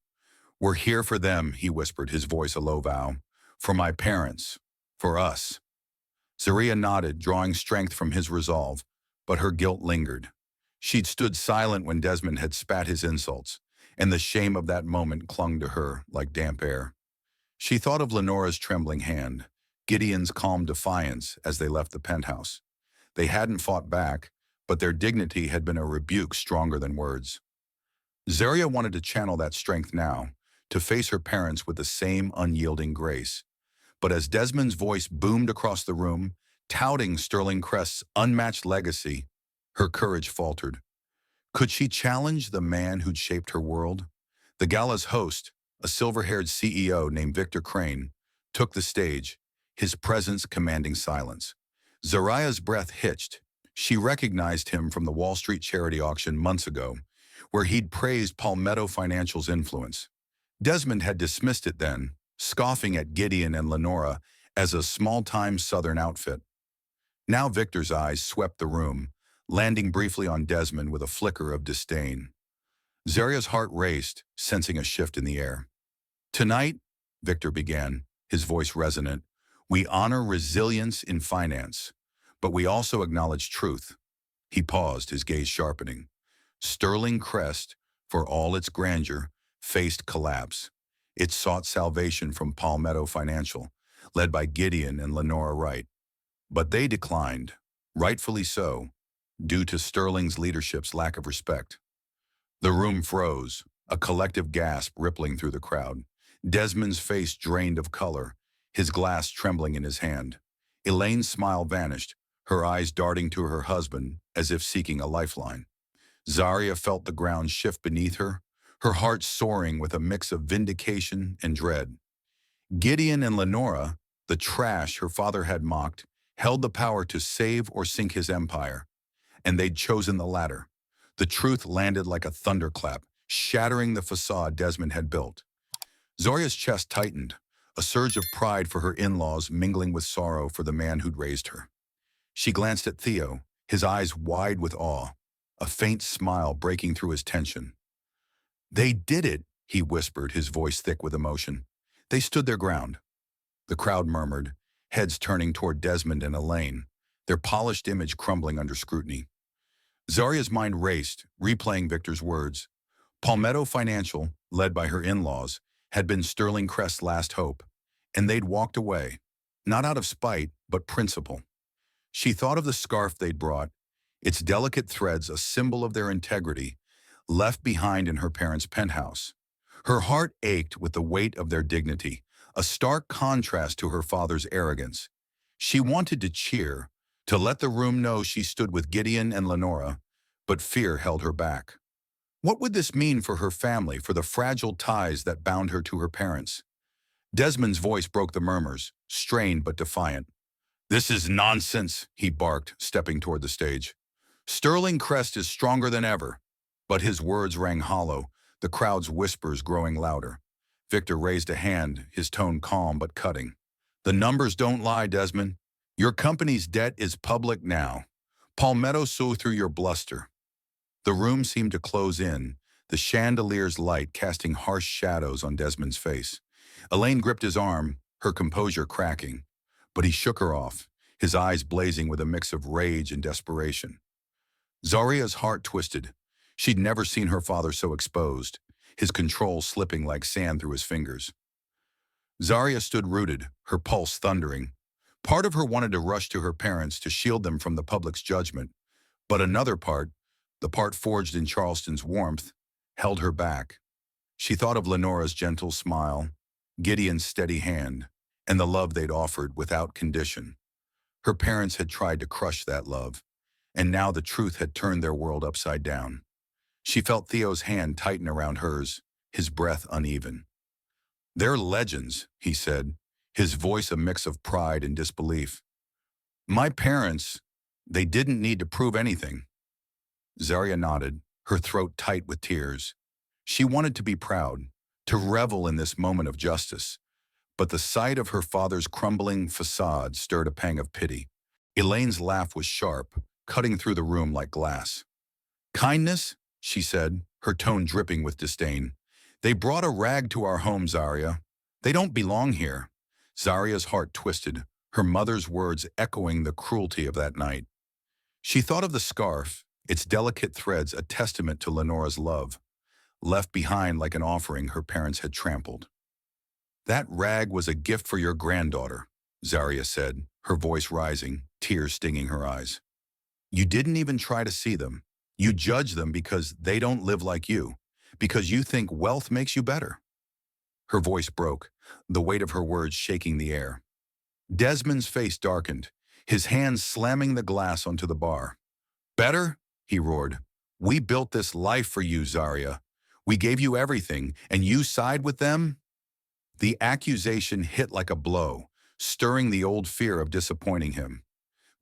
"We're here for them," he whispered, his voice a low vow. "For my parents. For us." Zaria nodded, drawing strength from his resolve, but her guilt lingered. She'd stood silent when Desmond had spat his insults, and the shame of that moment clung to her like damp air. She thought of Lenora's trembling hand, Gideon's calm defiance as they left the penthouse. They hadn't fought back, but their dignity had been a rebuke stronger than words. Zaria wanted to channel that strength now, to face her parents with the same unyielding grace. But as Desmond's voice boomed across the room, touting Sterling Crest's unmatched legacy, her courage faltered. Could she challenge the man who'd shaped her world? The gala's host, a silver-haired CEO named Victor Crane, took the stage, his presence commanding silence. Zaria's breath hitched. She recognized him from the Wall Street charity auction months ago, where he'd praised Palmetto Financial's influence. Desmond had dismissed it then, scoffing at Gideon and Lenora as a small-time Southern outfit. Now Victor's eyes swept the room, landing briefly on Desmond with a flicker of disdain. Zaria's heart raced, sensing a shift in the air. "Tonight," Victor began, his voice resonant, "we honor resilience in finance, but we also acknowledge truth." He paused, his gaze sharpening. Sterling Crest, for all its grandeur, faced collapse. It sought salvation from Palmetto Financial, led by Gideon and Lenora Wright. But they declined, rightfully so, due to Sterling's leadership's lack of respect. The room froze, a collective gasp rippling through the crowd. Desmond's face drained of color, his glass trembling in his hand. Elaine's smile vanished, her eyes darting to her husband as if seeking a lifeline. Zaria felt the ground shift beneath her heart soaring with a mix of vindication and dread. Gideon and Lenora, the trash her father had mocked, held the power to save or sink his empire, and they'd chosen the latter. The truth landed like a thunderclap, shattering the facade Desmond had built. Zaria's chest tightened, a surge of pride for her in-laws mingling with sorrow for the man who'd raised her. She glanced at Theo, his eyes wide with awe, a faint smile breaking through his tension. "They did it," he whispered, his voice thick with emotion. "They stood their ground." The crowd murmured, heads turning toward Desmond and Elaine, their polished image crumbling under scrutiny. Zaria's mind raced, replaying Victor's words. Palmetto Financial, led by her in-laws, had been Sterling Crest's last hope, and they'd walked away, not out of spite, but principle. She thought of the scarf they'd brought, its delicate threads a symbol of their integrity, left behind in her parents' penthouse. Her heart ached with the weight of their dignity, a stark contrast to her father's arrogance. She wanted to cheer, to let the room know she stood with Gideon and Lenora, but fear held her back. What would this mean for her family, for the fragile ties that bound her to her parents? Desmond's voice broke the murmurs, strained but defiant. "This is nonsense," he barked, stepping toward the stage. "Sterling Crest is stronger than ever." But his words rang hollow, the crowd's whispers growing louder. Victor raised a hand, his tone calm but cutting. "The numbers don't lie, Desmond. Your company's debt is public now. Palmetto saw through your bluster." The room seemed to close in, the chandelier's light casting harsh shadows on Desmond's face. Elaine gripped his arm, her composure cracking. But he shook her off, his eyes blazing with a mix of rage and desperation. Zaria's heart twisted. She'd never seen her father so exposed, his control slipping like sand through his fingers. Zaria stood rooted, her pulse thundering. Part of her wanted to rush to her parents to shield them from the public's judgment, but another part, the part forged in Charleston's warmth, held her back. She thought of Lenora's gentle smile, Gideon's steady hand, and the love they'd offered without condition. Her parents had tried to crush that love, and now the truth had turned their world upside down. She felt Theo's hand tighten around hers, his breath uneven. "They're legends," he said, his voice a mix of pride and disbelief. "My parents, they didn't need to prove anything." Zaria nodded, her throat tight with tears. She wanted to be proud, to revel in this moment of justice, but the sight of her father's crumbling facade stirred a pang of pity. Elaine's laugh was sharp, cutting through the room like glass. "Kindness?" she said, her tone dripping with disdain. "They brought a rag to our home, Zaria. They don't belong here." Zaria's heart twisted, her mother's words echoing the cruelty of that night. She thought of the scarf, its delicate threads a testament to Lenora's love, left behind like an offering her parents had trampled. "That rag was a gift for your granddaughter," Zaria said, her voice rising, tears stinging her eyes. "You didn't even try to see them. You judge them because they don't live like you, because you think wealth makes you better." Her voice broke, the weight of her words shaking the air. Desmond's face darkened, his hands slamming the glass onto the bar. "Better?" he roared. "We built this life for you, Zaria. We gave you everything, and you side with them?" The accusation hit like a blow, stirring the old fear of disappointing him.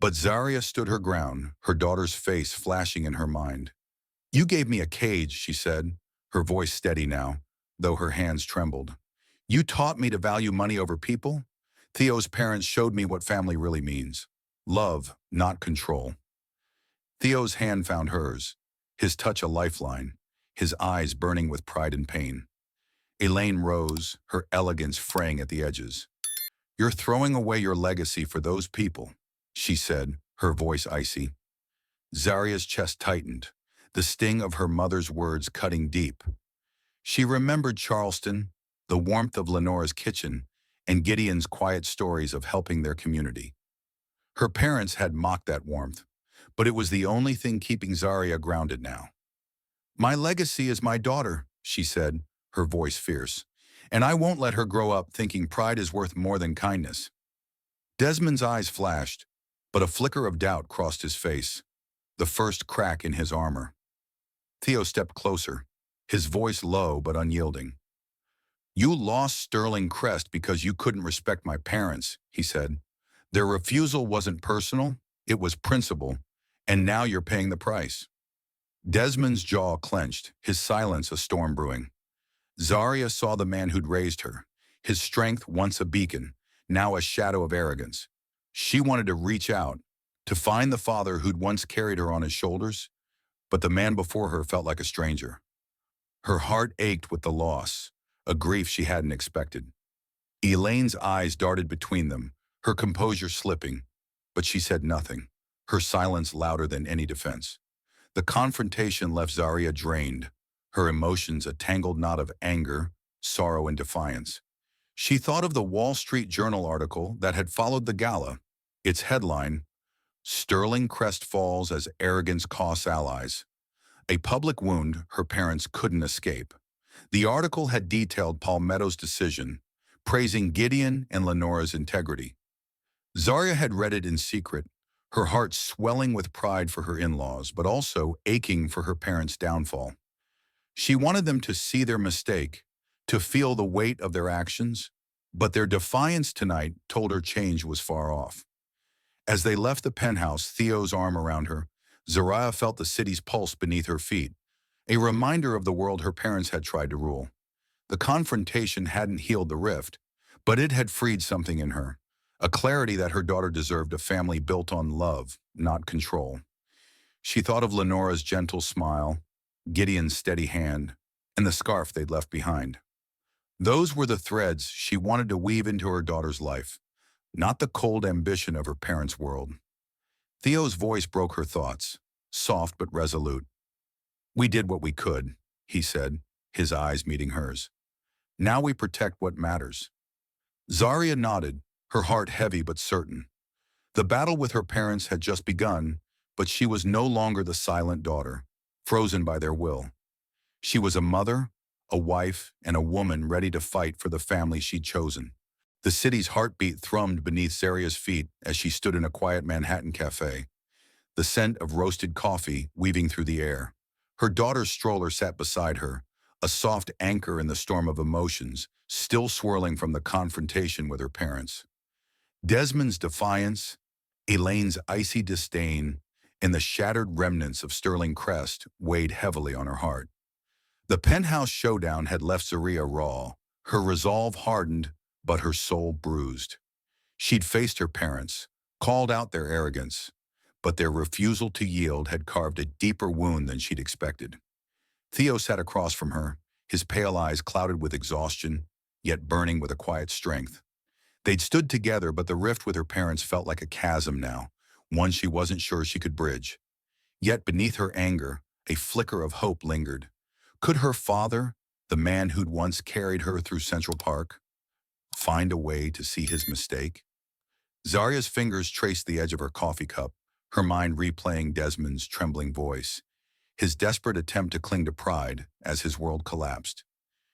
But Zaria stood her ground, her daughter's face flashing in her mind. "You gave me a cage," she said, her voice steady now, though her hands trembled. "You taught me to value money over people. Theo's parents showed me what family really means. Love, not control." Theo's hand found hers, his touch a lifeline, his eyes burning with pride and pain. Elaine rose, her elegance fraying at the edges. "You're throwing away your legacy for those people," she said, her voice icy. Zaria's chest tightened, the sting of her mother's words cutting deep. She remembered Charleston, the warmth of Lenora's kitchen, and Gideon's quiet stories of helping their community. Her parents had mocked that warmth, but it was the only thing keeping Zaria grounded now. "My legacy is my daughter," she said, her voice fierce, "and I won't let her grow up thinking pride is worth more than kindness." Desmond's eyes flashed, but a flicker of doubt crossed his face, the first crack in his armor. Theo stepped closer, his voice low but unyielding. "You lost Sterling Crest because you couldn't respect my parents," he said. "Their refusal wasn't personal, it was principle, and now you're paying the price." Desmond's jaw clenched, his silence a storm brewing. Zaria saw the man who'd raised her, his strength once a beacon, now a shadow of arrogance. She wanted to reach out, to find the father who'd once carried her on his shoulders, but the man before her felt like a stranger. Her heart ached with the loss, a grief she hadn't expected. Elaine's eyes darted between them, her composure slipping, but she said nothing, her silence louder than any defense. The confrontation left Zaria drained, her emotions a tangled knot of anger, sorrow, and defiance. She thought of the Wall Street Journal article that had followed the gala, its headline, "Sterling Crest Falls as Arrogance Costs Allies," a public wound her parents couldn't escape. The article had detailed Palmetto's decision, praising Gideon and Lenora's integrity. Zaria had read it in secret, her heart swelling with pride for her in-laws, but also aching for her parents' downfall. She wanted them to see their mistake, to feel the weight of their actions, but their defiance tonight told her change was far off. As they left the penthouse, Theo's arm around her, Zaria felt the city's pulse beneath her feet, a reminder of the world her parents had tried to rule. The confrontation hadn't healed the rift, but it had freed something in her, a clarity that her daughter deserved a family built on love, not control. She thought of Lenora's gentle smile, Gideon's steady hand, and the scarf they'd left behind. Those were the threads she wanted to weave into her daughter's life, not the cold ambition of her parents' world. Theo's voice broke her thoughts, soft but resolute. "We did what we could," he said, his eyes meeting hers. "Now we protect what matters." Zaria nodded, her heart heavy but certain. The battle with her parents had just begun, but she was no longer the silent daughter, frozen by their will. She was a mother, a wife, and a woman ready to fight for the family she'd chosen. The city's heartbeat thrummed beneath Zaria's feet as she stood in a quiet Manhattan cafe, the scent of roasted coffee weaving through the air. Her daughter's stroller sat beside her, a soft anchor in the storm of emotions, still swirling from the confrontation with her parents. Desmond's defiance, Elaine's icy disdain, and the shattered remnants of Sterling Crest weighed heavily on her heart. The penthouse showdown had left Zaria raw, her resolve hardened, but her soul bruised. She'd faced her parents, called out their arrogance, but their refusal to yield had carved a deeper wound than she'd expected. Theo sat across from her, his pale eyes clouded with exhaustion, yet burning with a quiet strength. They'd stood together, but the rift with her parents felt like a chasm now, one she wasn't sure she could bridge. Yet beneath her anger, a flicker of hope lingered. Could her father, the man who'd once carried her through Central Park, find a way to see his mistake? Zaria's fingers traced the edge of her coffee cup, her mind replaying Desmond's trembling voice, his desperate attempt to cling to pride as his world collapsed.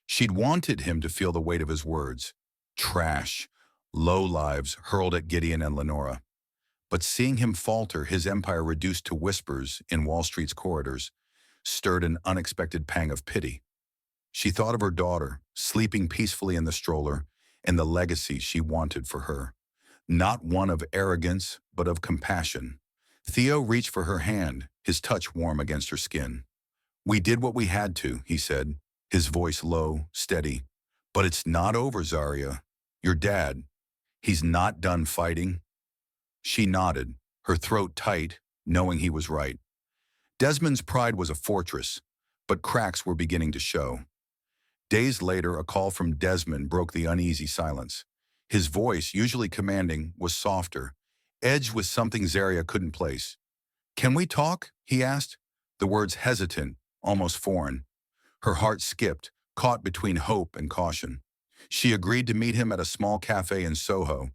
She'd wanted him to feel the weight of his words, trash, low lives hurled at Gideon and Lenora. But seeing him falter, his empire reduced to whispers in Wall Street's corridors, stirred an unexpected pang of pity. She thought of her daughter, sleeping peacefully in the stroller, and the legacy she wanted for her. Not one of arrogance, but of compassion. Theo reached for her hand, his touch warm against her skin. "We did what we had to," he said, his voice low, steady. "But it's not over, Zaria. Your dad, he's not done fighting." She nodded, her throat tight, knowing he was right. Desmond's pride was a fortress, but cracks were beginning to show. Days later, a call from Desmond broke the uneasy silence. His voice, usually commanding, was softer, edged with something Zaria couldn't place. "Can we talk?" he asked, the words hesitant, almost foreign. Her heart skipped, caught between hope and caution. She agreed to meet him at a small cafe in Soho,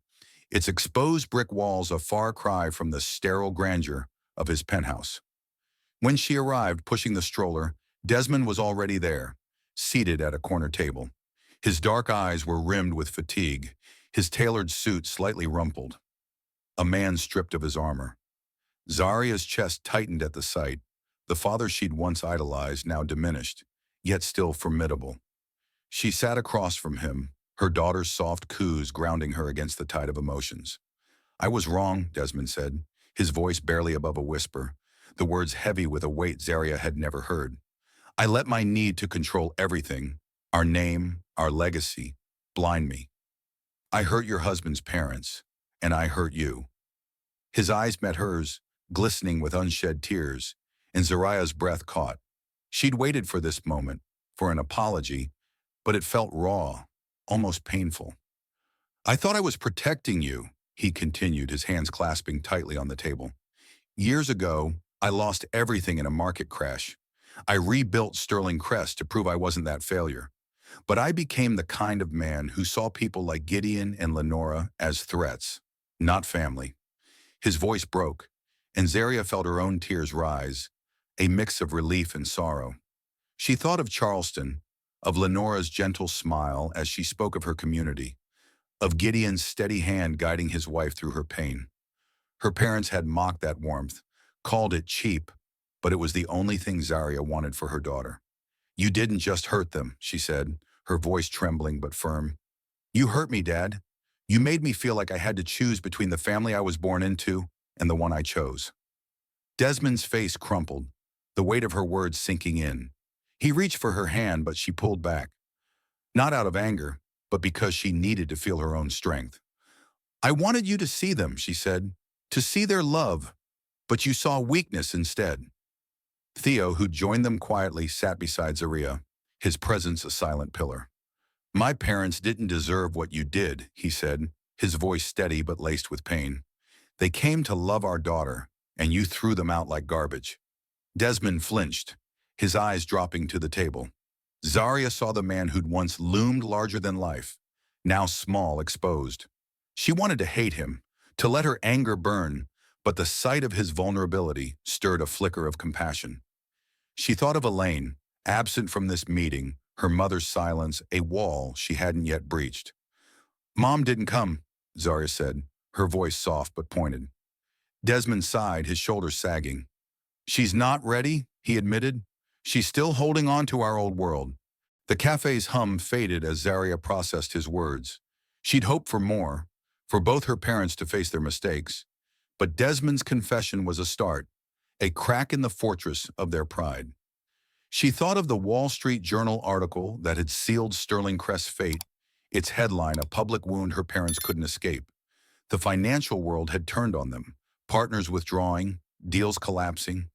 its exposed brick walls a far cry from the sterile grandeur of his penthouse. When she arrived, pushing the stroller, Desmond was already there, seated at a corner table. His dark eyes were rimmed with fatigue, his tailored suit slightly rumpled. A man stripped of his armor. Zaria's chest tightened at the sight. The father she'd once idolized now diminished, yet still formidable. She sat across from him, her daughter's soft coos grounding her against the tide of emotions. "I was wrong," Desmond said, his voice barely above a whisper, the words heavy with a weight Zaria had never heard. "I let my need to control everything, our name, our legacy, blind me. I hurt your husband's parents, and I hurt you." His eyes met hers, glistening with unshed tears, and Zaria's breath caught. She'd waited for this moment, for an apology, but it felt raw, almost painful. "I thought I was protecting you," he continued, his hands clasping tightly on the table. "Years ago, I lost everything in a market crash. I rebuilt Sterling Crest to prove I wasn't that failure. But I became the kind of man who saw people like Gideon and Lenora as threats, not family." His voice broke, and Zaria felt her own tears rise, a mix of relief and sorrow. She thought of Charleston, of Lenora's gentle smile as she spoke of her community, of Gideon's steady hand guiding his wife through her pain. Her parents had mocked that warmth, called it cheap, but it was the only thing Zaria wanted for her daughter. "You didn't just hurt them," she said, her voice trembling but firm. "You hurt me, Dad. You made me feel like I had to choose between the family I was born into and the one I chose." Desmond's face crumpled, the weight of her words sinking in. He reached for her hand, but she pulled back. Not out of anger, but because she needed to feel her own strength. "I wanted you to see them," she said, "to see their love, but you saw weakness instead." Theo, who joined them quietly, sat beside Zaria, his presence a silent pillar. "My parents didn't deserve what you did," he said, his voice steady but laced with pain. "They came to love our daughter, and you threw them out like garbage." Desmond flinched, his eyes dropping to the table. Zaria saw the man who'd once loomed larger than life, now small, exposed. She wanted to hate him, to let her anger burn, but the sight of his vulnerability stirred a flicker of compassion. She thought of Elaine, absent from this meeting, her mother's silence, a wall she hadn't yet breached. "Mom didn't come," Zaria said, her voice soft but pointed. Desmond sighed, his shoulders sagging. "She's not ready," he admitted. "She's still holding on to our old world." The cafe's hum faded as Zaria processed his words. She'd hoped for more, for both her parents to face their mistakes. But Desmond's confession was a start, a crack in the fortress of their pride. She thought of the Wall Street Journal article that had sealed Sterling Crest's fate, its headline a public wound her parents couldn't escape. The financial world had turned on them, partners withdrawing, deals collapsing.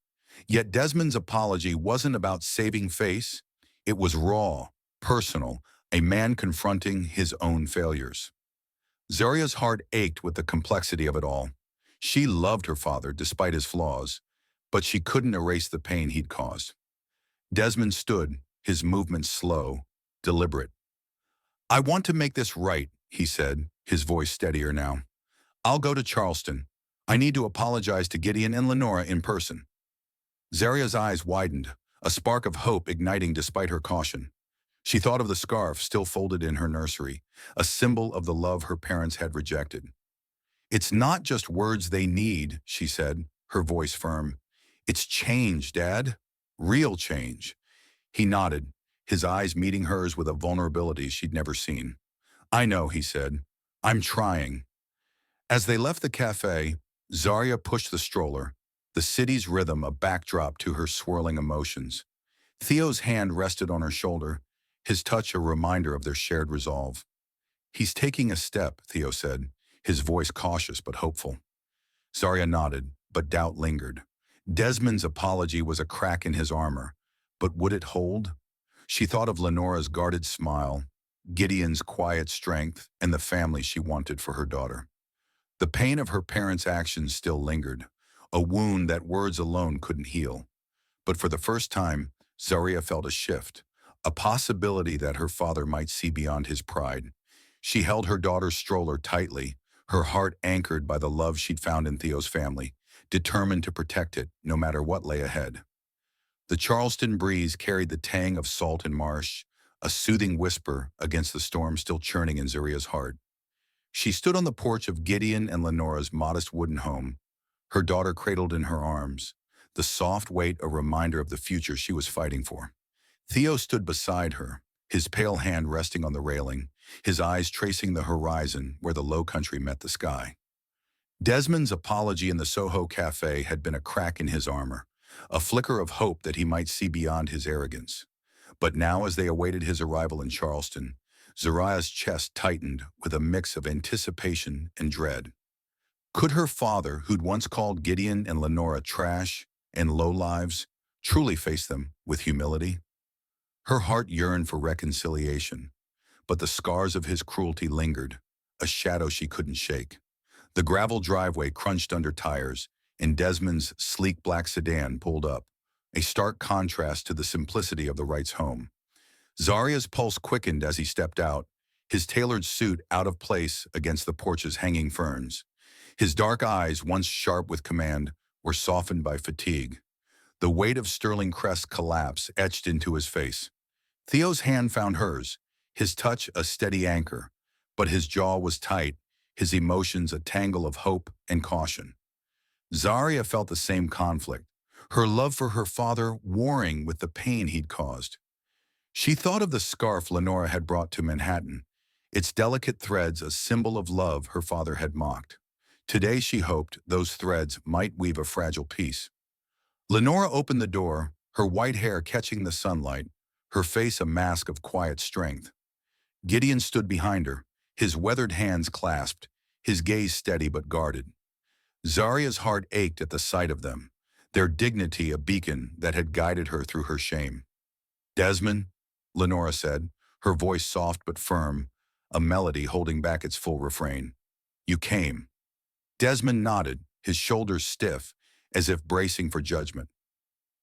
Yet Desmond's apology wasn't about saving face. It was raw, personal, a man confronting his own failures. Zaria's heart ached with the complexity of it all. She loved her father despite his flaws, but she couldn't erase the pain he'd caused. Desmond stood, his movements slow, deliberate. "I want to make this right," he said, his voice steadier now. "I'll go to Charleston. I need to apologize to Gideon and Lenora in person." Zaria's eyes widened, a spark of hope igniting despite her caution. She thought of the scarf still folded in her nursery, a symbol of the love her parents had rejected. "It's not just words they need," she said, her voice firm. "It's change, Dad. Real change." He nodded, his eyes meeting hers with a vulnerability she'd never seen. "I know," he said. "I'm trying." As they left the cafe, Zaria pushed the stroller, the city's rhythm a backdrop to her swirling emotions. Theo's hand rested on her shoulder, his touch a reminder of their shared resolve. "He's taking a step," Theo said, his voice cautious but hopeful. Zaria nodded, but doubt lingered. Desmond's apology was a crack in his armor, but would it hold? She thought of Lenora's guarded smile, Gideon's quiet strength, and the family she wanted for her daughter. The pain of her parents' actions still lingered, a wound that words alone couldn't heal. But for the first time, Zaria felt a shift, a possibility that her father might see beyond his pride. She held her daughter's stroller tightly, her heart anchored by the love she'd found in Theo's family, determined to protect it no matter what lay ahead. The Charleston breeze carried the tang of salt and marsh, a soothing whisper against the storm still churning in Zaria's heart. She stood on the porch of Gideon and Lenora's modest wooden home, her daughter cradled in her arms, the soft weight a reminder of the future she was fighting for. Theo stood beside her, his pale hand resting on the railing, his eyes tracing the horizon where the low country met the sky. Desmond's apology in the Soho Cafe had been a crack in his armor, a flicker of hope that he might see beyond his arrogance. But now, as they awaited his arrival in Charleston, Zaria's chest tightened with a mix of anticipation and dread. Could her father, who'd once called Gideon and Lenora trash and lowlives, truly face them with humility? Her heart yearned for reconciliation, but the scars of his cruelty lingered, a shadow she couldn't shake. The gravel driveway crunched under tires, and Desmond's sleek black sedan pulled up, a stark contrast to the simplicity of the Wrights' home. Zaria's pulse quickened as he stepped out, his tailored suit out of place against the porch's hanging ferns. His dark eyes, once sharp with command, were softened by fatigue. The weight of Sterling Crest's collapse etched into his face. Theo's hand found hers, his touch a steady anchor, but his jaw was tight, his emotions a tangle of hope and caution. Zaria felt the same conflict, her love for her father warring with the pain he'd caused. She thought of the scarf Lenora had brought to Manhattan, its delicate threads a symbol of love her father had mocked. Today she hoped those threads might weave a fragile peace. Lenora opened the door, her white hair catching the sunlight, her face a mask of quiet strength. Gideon stood behind her, his weathered hands clasped, his gaze steady but guarded. Zaria's heart ached at the sight of them, their dignity a beacon that had guided her through her shame. "Desmond," Lenora said, her voice soft but firm, a melody holding back its full refrain. "You came." Desmond nodded, his shoulders stiff, as if bracing for judgment.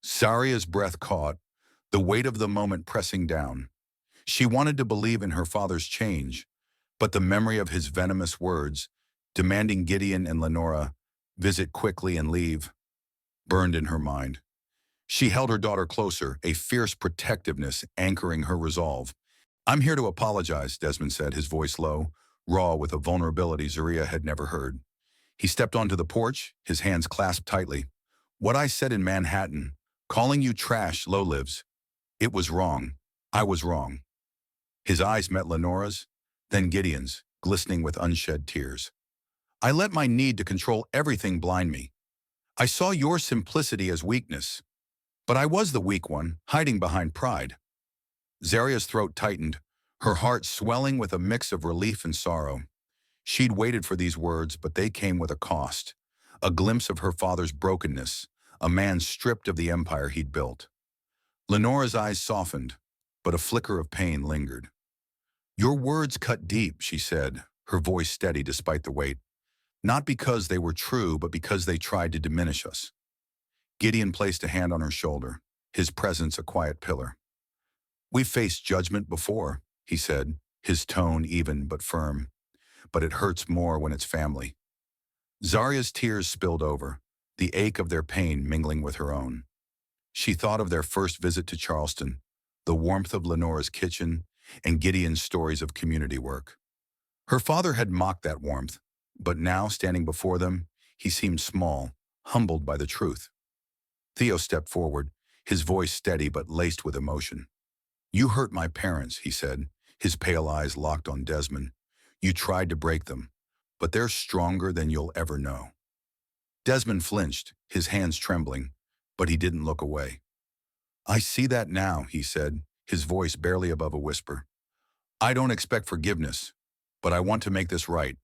Zaria's breath caught, the weight of the moment pressing down. She wanted to believe in her father's change, but the memory of his venomous words, demanding Gideon and Lenora visit quickly and leave, burned in her mind. She held her daughter closer, a fierce protectiveness anchoring her resolve. "I'm here to apologize," Desmond said, his voice low, raw with a vulnerability Zaria had never heard. He stepped onto the porch, his hands clasped tightly. "What I said in Manhattan, calling you trash, low-lives, it was wrong. I was wrong." His eyes met Lenora's, then Gideon's, glistening with unshed tears. "I let my need to control everything blind me. I saw your simplicity as weakness. But I was the weak one, hiding behind pride." Zaria's throat tightened, her heart swelling with a mix of relief and sorrow. She'd waited for these words, but they came with a cost. A glimpse of her father's brokenness, a man stripped of the empire he'd built. Lenora's eyes softened, but a flicker of pain lingered. "Your words cut deep," she said, her voice steady despite the weight. "Not because they were true, but because they tried to diminish us." Gideon placed a hand on her shoulder, his presence a quiet pillar. "We've faced judgment before," he said, his tone even but firm. "But it hurts more when it's family." Zaria's tears spilled over, the ache of their pain mingling with her own. She thought of their first visit to Charleston, the warmth of Lenora's kitchen, and Gideon's stories of community work. Her father had mocked that warmth, but now, standing before them, he seemed small, humbled by the truth. Theo stepped forward, his voice steady but laced with emotion. "You hurt my parents," he said, his pale eyes locked on Desmond. "You tried to break them, but they're stronger than you'll ever know." Desmond flinched, his hands trembling, but he didn't look away. "I see that now," he said, his voice barely above a whisper. "I don't expect forgiveness, but I want to make this right."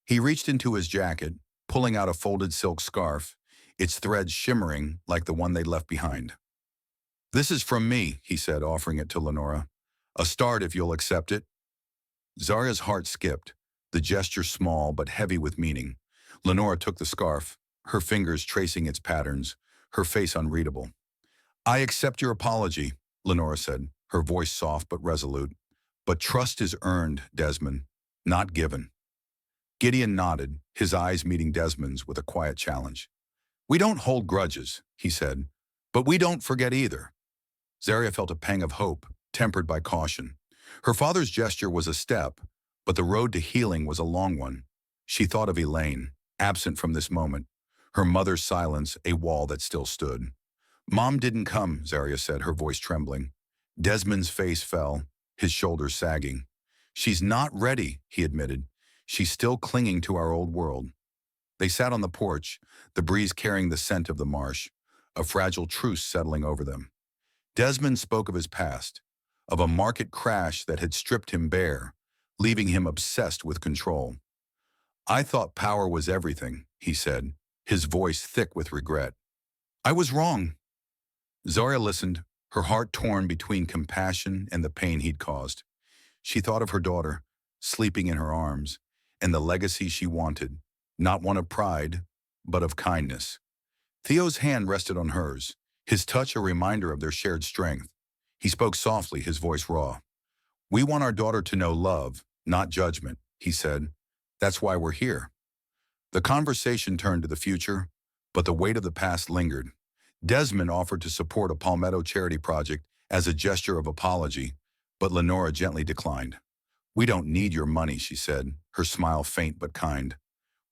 He reached into his jacket, pulling out a folded silk scarf, its threads shimmering like the one they'd left behind. "This is from me," he said, offering it to Lenora. "A start if you'll accept it." Zaria's heart skipped, the gesture small but heavy with meaning. Lenora took the scarf, her fingers tracing its patterns, her face unreadable. "I accept your apology," Lenora said, her voice soft but resolute. "But trust is earned, Desmond, not given." Gideon nodded, his eyes meeting Desmond's with a quiet challenge. "We don't hold grudges," he said, "but we don't forget either." Zaria felt a pang of hope, tempered by caution. Her father's gesture was a step, but the road to healing was a long one. She thought of Elaine, absent from this moment, her mother's silence a wall that still stood. "Mom didn't come," Zaria said, her voice trembling. Desmond's face fell, his shoulders sagging. "She's not ready," he admitted. "She's still clinging to our old world." They sat on the porch, the breeze carrying the scent of the marsh, a fragile truce settling over them. Desmond spoke of his past, of a market crash that had stripped him bare, leaving him obsessed with control. "I thought power was everything," he said, his voice thick with regret. "I was wrong." Zaria listened, her heart torn between compassion and the pain he'd caused. She thought of her daughter, sleeping in her arms, and the legacy she wanted, not one of pride, but of kindness. Theo's hand rested on hers, his touch a reminder of their shared strength. He spoke softly, his voice raw. "We want our daughter to know love, not judgment," he said. "That's why we're here." The conversation turned to the future, but the weight of the past lingered. Desmond offered to support a Palmetto charity project as a gesture of apology, but Lenora gently declined. "We don't need your money," she said, her smile faint but kind.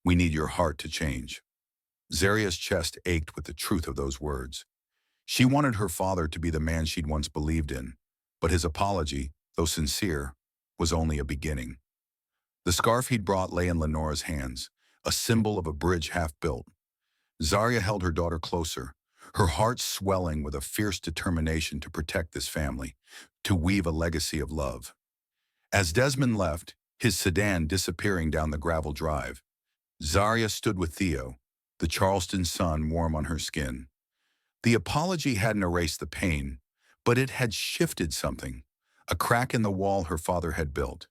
"We need your heart to change." Zaria's chest ached with the truth of those words. She wanted her father to be the man she'd once believed in, but his apology, though sincere, was only a beginning. The scarf he'd brought lay in Lenora's hands, a symbol of a bridge half built. Zaria held her daughter closer, her heart swelling with a fierce determination to protect this family, to weave a legacy of love. As Desmond left, his sedan disappearing down the gravel drive, Zaria stood with Theo, the Charleston sun warm on her skin. The apology hadn't erased the pain, but it had shifted something, a crack in the wall her father had built.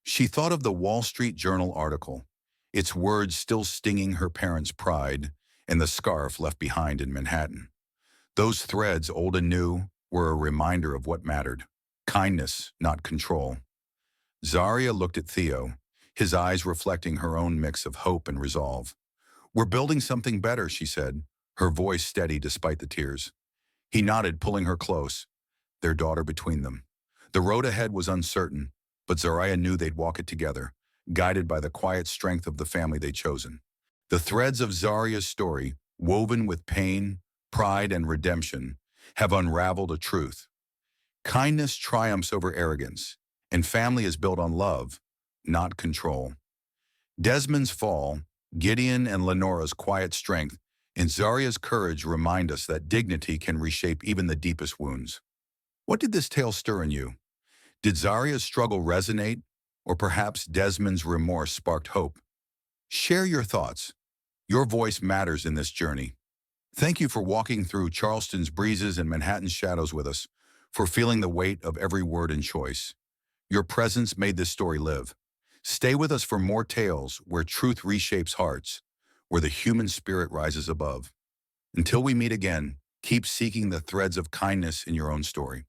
She thought of the Wall Street Journal article, its words still stinging her parents' pride, and the scarf left behind in Manhattan. Those threads, old and new, were a reminder of what mattered. Kindness, not control. Zaria looked at Theo, his eyes reflecting her own mix of hope and resolve. "We're building something better," she said, her voice steady despite the tears. He nodded, pulling her close, their daughter between them. The road ahead was uncertain, but Zaria knew they'd walk it together, guided by the quiet strength of the family they'd chosen. The threads of Zaria's story, woven with pain, pride, and redemption, have unraveled a truth. Kindness triumphs over arrogance, and family is built on love, not control. Desmond's fall, Gideon and Lenora's quiet strength, and Zaria's courage remind us that dignity can reshape even the deepest wounds. What did this tale stir in you? Did Zaria's struggle resonate, or perhaps Desmond's remorse sparked hope? Share your thoughts. Your voice matters in this journey. Thank you for walking through Charleston's breezes and Manhattan's shadows with us, for feeling the weight of every word and choice. Your presence made this story live. Stay with us for more tales where truth reshapes hearts, where the human spirit rises above. Until we meet again, keep seeking the threads of kindness in your own story.